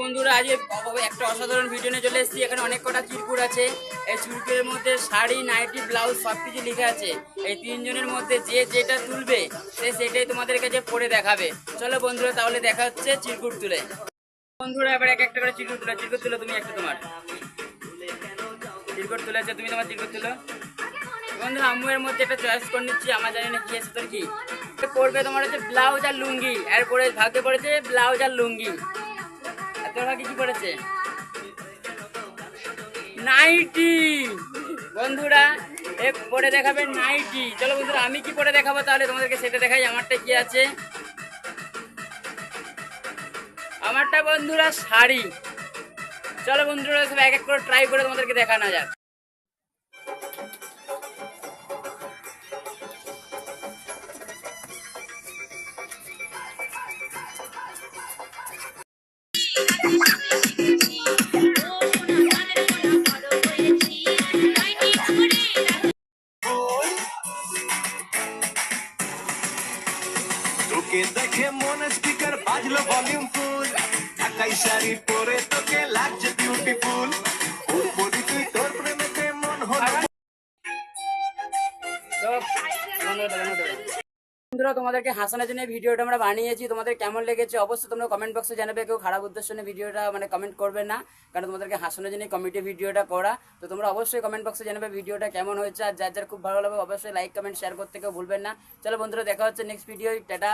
বন্ধুরা আজ একটা অসাধারণ ভিডিও নিয়ে চলে এসেছি। এখানে অনেক কটা চিরকুট আছে। এই চিরকুটের মধ্যে শাড়ি, নাইটি, ব্লাউজ সব কিছু লেখা আছে। এই তিনজনের মধ্যে যে যেটা তুলবে সে সেটাই তোমাদের কাছে পরে দেখাবে। চলো বন্ধুরা, তাহলে দেখা হচ্ছে চিরকুট তুলে। বন্ধুরা এবার এক একটা করে চিরকুট তুলো। তুমি একটা তোমার চিরকুট তুলেছে, তুমি তোমার চিরকুট তুলো। বন্ধু আম্মু এর মধ্যে একটা চয়েস করে নিচ্ছি। আমার জানি না কি আছে, তোর কি পড়বে? তোমার হচ্ছে ব্লাউজ আর লুঙ্গি। এরপরে ভাগ্যে পড়েছে ব্লাউজ আর লুঙ্গি। তোর ভাগ্যে কি পড়েছে? নাইটি। বন্ধুরা এক পরে দেখাবে নাইটি। চলো বন্ধুরা, আমি কি পরে দেখাবো তাহলে তোমাদেরকে সেটা দেখাই। আমারটা কি আছে? আমারটা বন্ধুরা শাড়ি। চলো বন্ধুরা, সব এক এক করে ট্রাই করে তোমাদেরকে দেখানো যাক। তোকে দেখে মনে স্পিকার বাজলো ভলিউম ফুল, ঢাকাই শাড়ি পরে তোকে লাগছে বিউটিফুল। তোর প্রেমেতে মন হলো। বন্ধুরা তোমাদেরকে হাসানোর জন্য ভিডিওটা আমরা বানিয়েছি। তোমাদের কেমন লেগেছে অবশ্যই তোমরা কমেন্ট বক্সে জানাবে। কেউ খারাপ উদ্দেশ্য নিয়ে ভিডিওটা কমেন্ট করবে না, কারণ তোমাদেরকে হাসানোর জন্য কমেডি ভিডিওটা করা। তো তোমরা অবশ্যই কমেন্ট বক্সে জানাবে ভিডিওটা কেমন হয়েছে। আর যার যার খুব ভালো লাগবে অবশ্যই লাইক কমেন্ট শেয়ার করতে কেউ ভুলবেন না। চলো বন্ধুরা, দেখা হচ্ছে নেক্সট ভিডিও। টাটা।